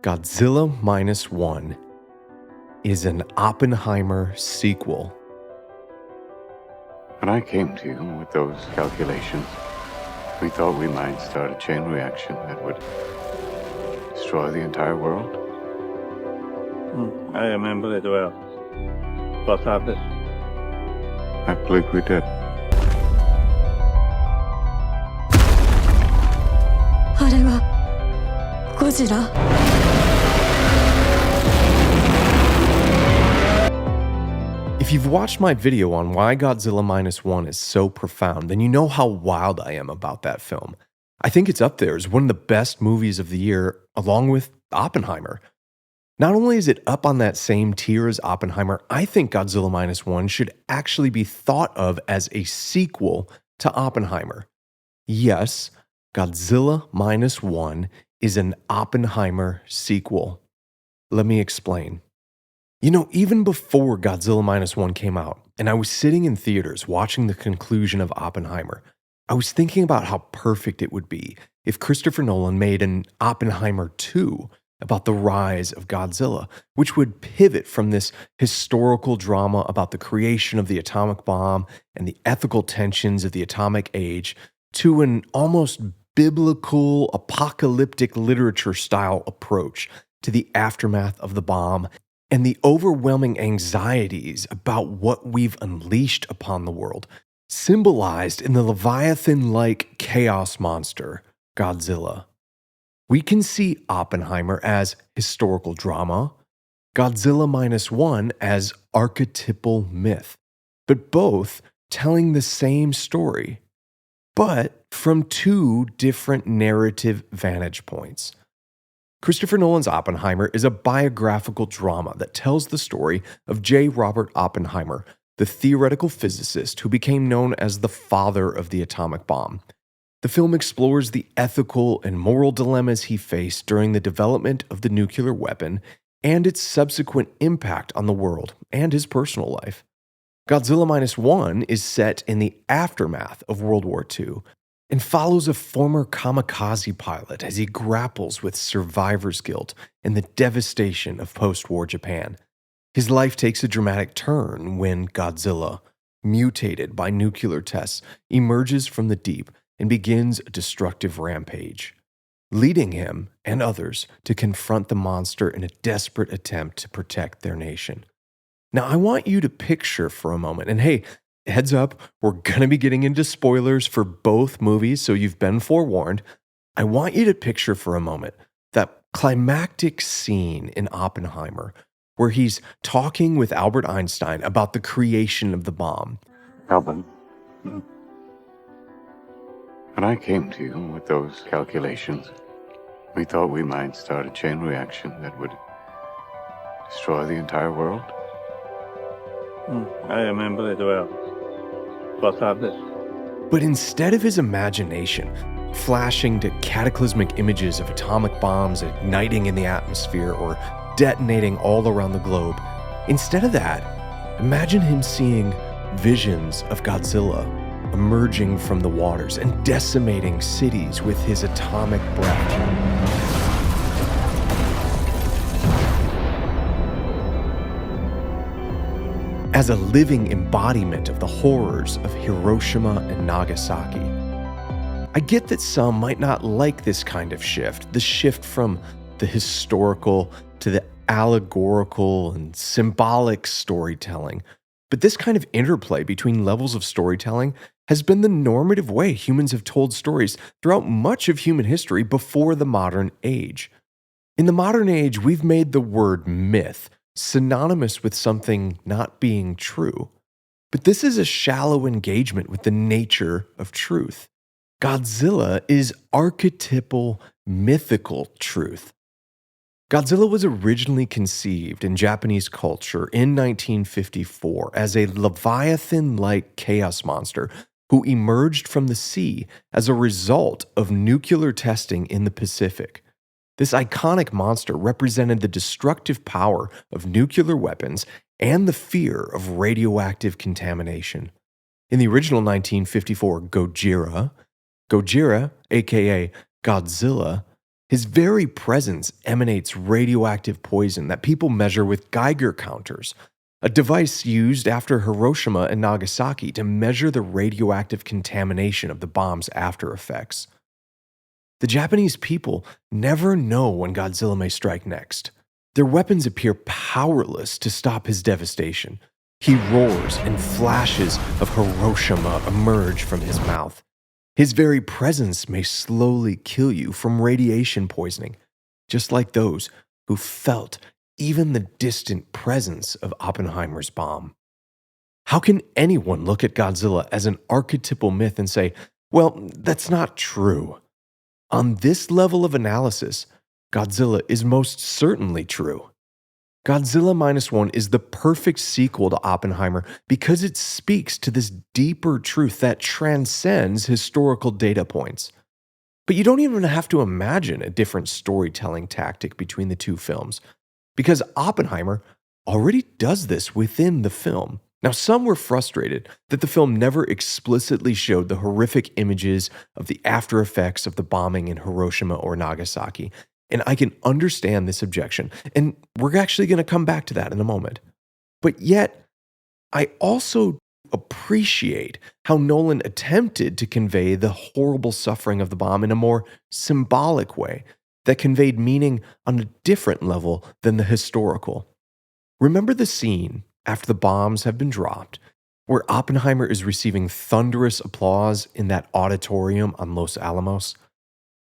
Godzilla Minus One is an Oppenheimer sequel. When I came to you with those calculations, we thought we might start a chain reaction that would destroy the entire world. I remember it well. What happened? I believe we did. あれはゴジラ。 If you've watched my video on why Godzilla Minus One is so profound, then you know how wild I am about that film. I think it's up there as one of the best movies of the year, along with Oppenheimer. Not only is it up on that same tier as Oppenheimer, I think Godzilla Minus One should actually be thought of as a sequel to Oppenheimer. Yes, Godzilla Minus One is an Oppenheimer sequel. Let me explain. You know, even before Godzilla Minus One came out, and I was sitting in theaters watching the conclusion of Oppenheimer, I was thinking about how perfect it would be if Christopher Nolan made an Oppenheimer 2 about the rise of Godzilla, which would pivot from this historical drama about the creation of the atomic bomb and the ethical tensions of the atomic age to an almost biblical, apocalyptic literature style approach to the aftermath of the bomb and the overwhelming anxieties about what we've unleashed upon the world, symbolized in the Leviathan-like chaos monster, Godzilla. We can see Oppenheimer as historical drama, Godzilla Minus One as archetypal myth, but both telling the same story, but from two different narrative vantage points. Christopher Nolan's Oppenheimer is a biographical drama that tells the story of J. Robert Oppenheimer, the theoretical physicist who became known as the father of the atomic bomb. The film explores the ethical and moral dilemmas he faced during the development of the nuclear weapon and its subsequent impact on the world and his personal life. Godzilla Minus One is set in the aftermath of World War II and follows a former kamikaze pilot as he grapples with survivor's guilt and the devastation of post-war Japan. His life takes a dramatic turn when Godzilla, mutated by nuclear tests, emerges from the deep and begins a destructive rampage, leading him and others to confront the monster in a desperate attempt to protect their nation. Now, I want you to picture for a moment, and hey, heads up, we're going to be getting into spoilers for both movies, so you've been forewarned. I want you to picture for a moment that climactic scene in Oppenheimer where he's talking with Albert Einstein about the creation of the bomb. Albert, when I came to you with those calculations, we thought we might start a chain reaction that would destroy the entire world. I remember it well. What happened? But instead of his imagination flashing to cataclysmic images of atomic bombs igniting in the atmosphere or detonating all around the globe, instead of that, imagine him seeing visions of Godzilla emerging from the waters and decimating cities with his atomic breath. As a living embodiment of the horrors of Hiroshima and Nagasaki. I get that some might not like this kind of shift, the shift from the historical to the allegorical and symbolic storytelling. But this kind of interplay between levels of storytelling has been the normative way humans have told stories throughout much of human history before the modern age. In the modern age, we've made the word myth synonymous with something not being true. But this is a shallow engagement with the nature of truth. Godzilla is archetypal, mythical truth. Godzilla was originally conceived in Japanese culture in 1954 as a Leviathan-like chaos monster who emerged from the sea as a result of nuclear testing in the Pacific. This iconic monster represented the destructive power of nuclear weapons and the fear of radioactive contamination. In the original 1954 Gojira, aka Godzilla, His very presence emanates radioactive poison that people measure with Geiger counters, a device used after Hiroshima and Nagasaki to measure the radioactive contamination of the bomb's after effects. The Japanese people never know when Godzilla may strike next. Their weapons appear powerless to stop his devastation. He roars and flashes of Hiroshima emerge from his mouth. His very presence may slowly kill you from radiation poisoning, just like those who felt even the distant presence of Oppenheimer's bomb. How can anyone look at Godzilla as an archetypal myth and say, well, that's not true? On this level of analysis, Godzilla is most certainly true. Godzilla Minus One is the perfect sequel to Oppenheimer because it speaks to this deeper truth that transcends historical data points. But you don't even have to imagine a different storytelling tactic between the two films, because Oppenheimer already does this within the film. Now, some were frustrated that the film never explicitly showed the horrific images of the after effects of the bombing in Hiroshima or Nagasaki, and I can understand this objection, and we're actually going to come back to that in a moment. But yet, I also appreciate how Nolan attempted to convey the horrible suffering of the bomb in a more symbolic way that conveyed meaning on a different level than the historical. Remember the scene after the bombs have been dropped, where Oppenheimer is receiving thunderous applause in that auditorium on Los Alamos?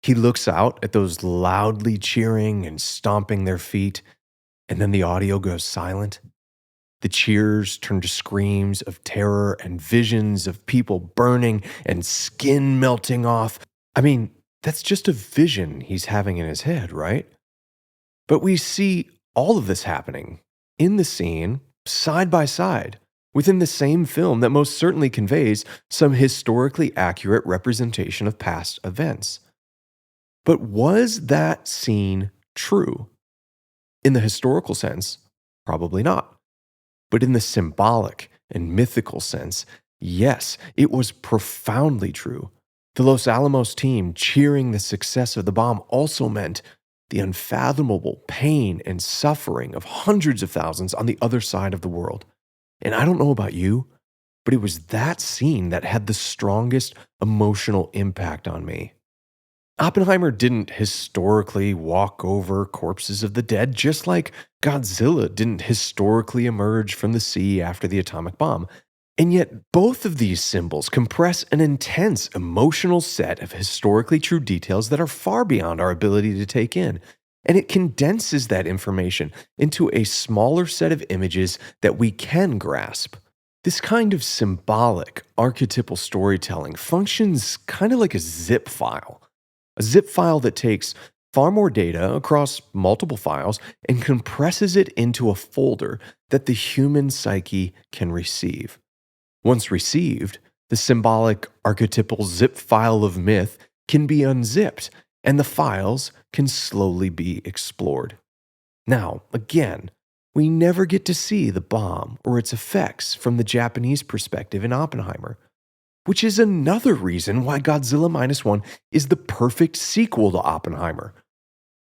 He looks out at those loudly cheering and stomping their feet, and then the audio goes silent. The cheers turn to screams of terror and visions of people burning and skin melting off. I mean, that's just a vision he's having in his head, right? But we see all of this happening in the scene, side by side, within the same film that most certainly conveys some historically accurate representation of past events. But was that scene true? In the historical sense, probably not. But in the symbolic and mythical sense, yes, it was profoundly true. The Los Alamos team cheering the success of the bomb also meant the unfathomable pain and suffering of hundreds of thousands on the other side of the world. And I don't know about you, but it was that scene that had the strongest emotional impact on me. Oppenheimer didn't historically walk over corpses of the dead, just like Godzilla didn't historically emerge from the sea after the atomic bomb. And yet, both of these symbols compress an intense emotional set of historically true details that are far beyond our ability to take in. And it condenses that information into a smaller set of images that we can grasp. This kind of symbolic, archetypal storytelling functions kind of like a zip file. A zip file that takes far more data across multiple files and compresses it into a folder that the human psyche can receive. Once received, the symbolic, archetypal zip file of myth can be unzipped, and the files can slowly be explored. Now, again, we never get to see the bomb or its effects from the Japanese perspective in Oppenheimer, which is another reason why Godzilla Minus One is the perfect sequel to Oppenheimer.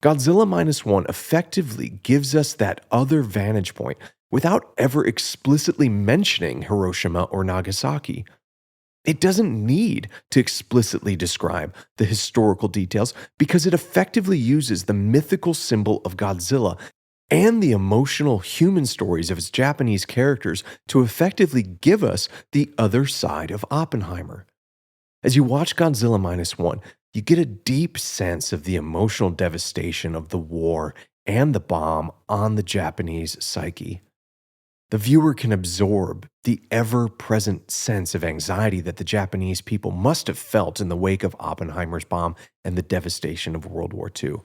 Godzilla Minus One effectively gives us that other vantage point without ever explicitly mentioning Hiroshima or Nagasaki. It doesn't need to explicitly describe the historical details because it effectively uses the mythical symbol of Godzilla and the emotional human stories of its Japanese characters to effectively give us the other side of Oppenheimer. As you watch Godzilla Minus One, you get a deep sense of the emotional devastation of the war and the bomb on the Japanese psyche. The viewer can absorb the ever-present sense of anxiety that the Japanese people must have felt in the wake of Oppenheimer's bomb and the devastation of World War II.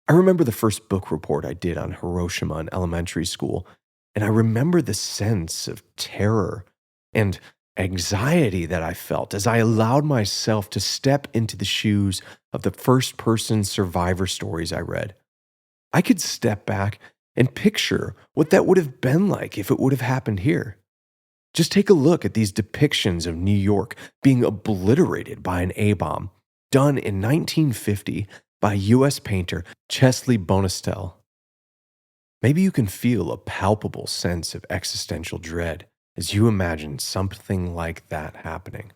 I remember the first book report I did on Hiroshima in elementary school, and I remember the sense of terror and anxiety that I felt as I allowed myself to step into the shoes of the first-person survivor stories I read. I could step back and picture what that would have been like if it would have happened here. Just take a look at these depictions of New York being obliterated by an A-bomb, done in 1950 by US painter Chesley Bonestell. Maybe you can feel a palpable sense of existential dread as you imagine something like that happening.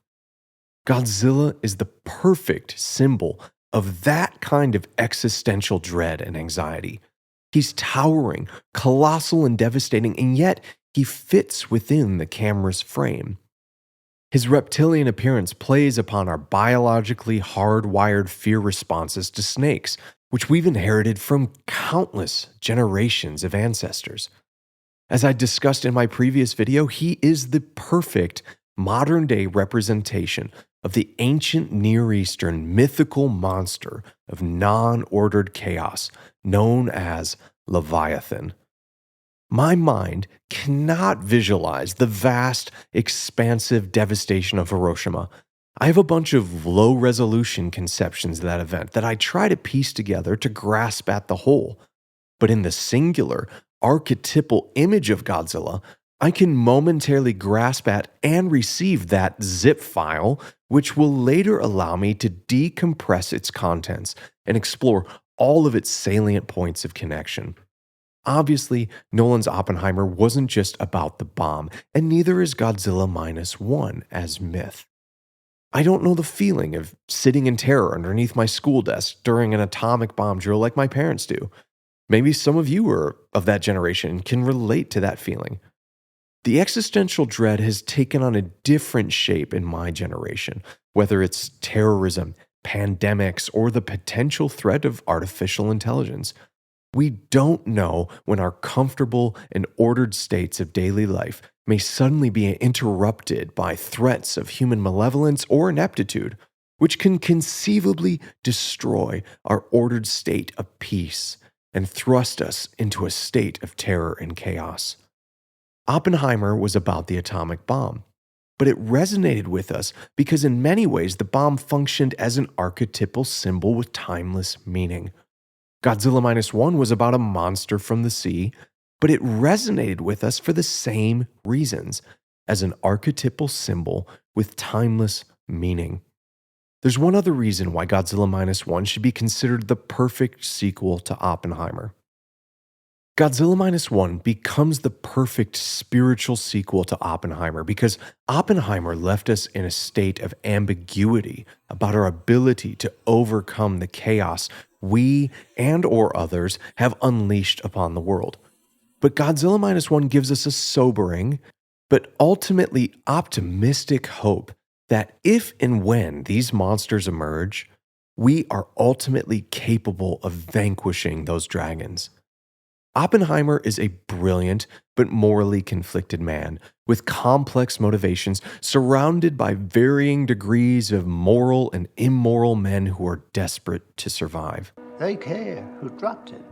Godzilla is the perfect symbol of that kind of existential dread and anxiety. He's towering, colossal, and devastating, and yet he fits within the camera's frame. His reptilian appearance plays upon our biologically hardwired fear responses to snakes, which we've inherited from countless generations of ancestors. As I discussed in my previous video, he is the perfect modern-day representation of the ancient Near Eastern mythical monster of non-ordered chaos known as Leviathan. My mind cannot visualize the vast, expansive devastation of Hiroshima. I have a bunch of low-resolution conceptions of that event that I try to piece together to grasp at the whole. But in the singular, archetypal image of Godzilla, I can momentarily grasp at and receive that zip file, which will later allow me to decompress its contents and explore all of its salient points of connection. Obviously, Nolan's Oppenheimer wasn't just about the bomb, and neither is Godzilla Minus One as myth. I don't know the feeling of sitting in terror underneath my school desk during an atomic bomb drill like my parents do. Maybe some of you are of that generation and can relate to that feeling. The existential dread has taken on a different shape in my generation, whether it's terrorism, pandemics, or the potential threat of artificial intelligence. We don't know when our comfortable and ordered states of daily life may suddenly be interrupted by threats of human malevolence or ineptitude, which can conceivably destroy our ordered state of peace and thrust us into a state of terror and chaos. Oppenheimer was about the atomic bomb, but it resonated with us because in many ways the bomb functioned as an archetypal symbol with timeless meaning. Godzilla Minus One was about a monster from the sea, but it resonated with us for the same reasons, as an archetypal symbol with timeless meaning. There's one other reason why Godzilla Minus One should be considered the perfect sequel to Oppenheimer. Godzilla Minus One becomes the perfect spiritual sequel to Oppenheimer because Oppenheimer left us in a state of ambiguity about our ability to overcome the chaos we and or others have unleashed upon the world. But Godzilla Minus One gives us a sobering, but ultimately optimistic hope that if and when these monsters emerge, we are ultimately capable of vanquishing those dragons. Oppenheimer is a brilliant but morally conflicted man with complex motivations surrounded by varying degrees of moral and immoral men who are desperate to survive. They care who dropped it.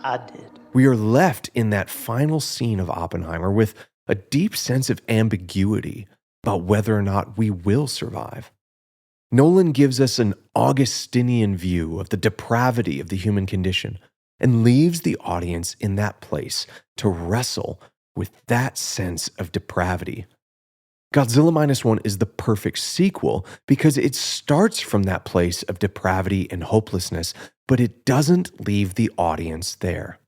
I did. We are left in that final scene of Oppenheimer with a deep sense of ambiguity about whether or not we will survive. Nolan gives us an Augustinian view of the depravity of the human condition and leaves the audience in that place to wrestle with that sense of depravity. Godzilla Minus One is the perfect sequel because it starts from that place of depravity and hopelessness, but it doesn't leave the audience there.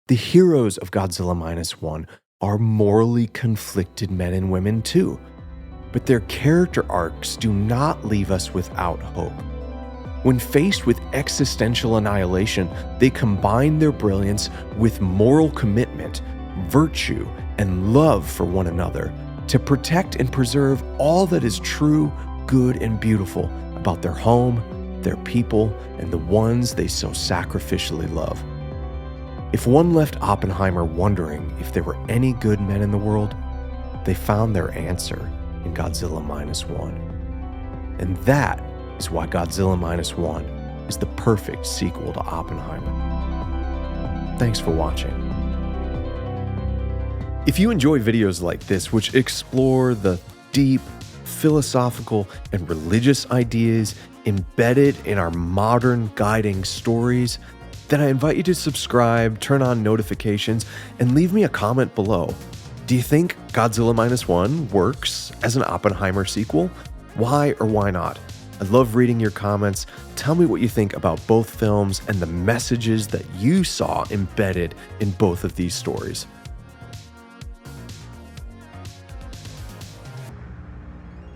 The heroes of Godzilla Minus One are morally conflicted men and women too, but their character arcs do not leave us without hope. When faced with existential annihilation, they combine their brilliance with moral commitment, virtue, and love for one another to protect and preserve all that is true, good, and beautiful about their home, their people, and the ones they so sacrificially love. If one left Oppenheimer wondering if there were any good men in the world, they found their answer in Godzilla Minus One. And that is why Godzilla Minus One is the perfect sequel to Oppenheimer. Thanks for watching. If you enjoy videos like this, which explore the deep, philosophical, and religious ideas embedded in our modern guiding stories, then I invite you to subscribe, turn on notifications, and leave me a comment below. Do you think Godzilla Minus One works as an Oppenheimer sequel? Why or why not? I love reading your comments. Tell me what you think about both films and the messages that you saw embedded in both of these stories.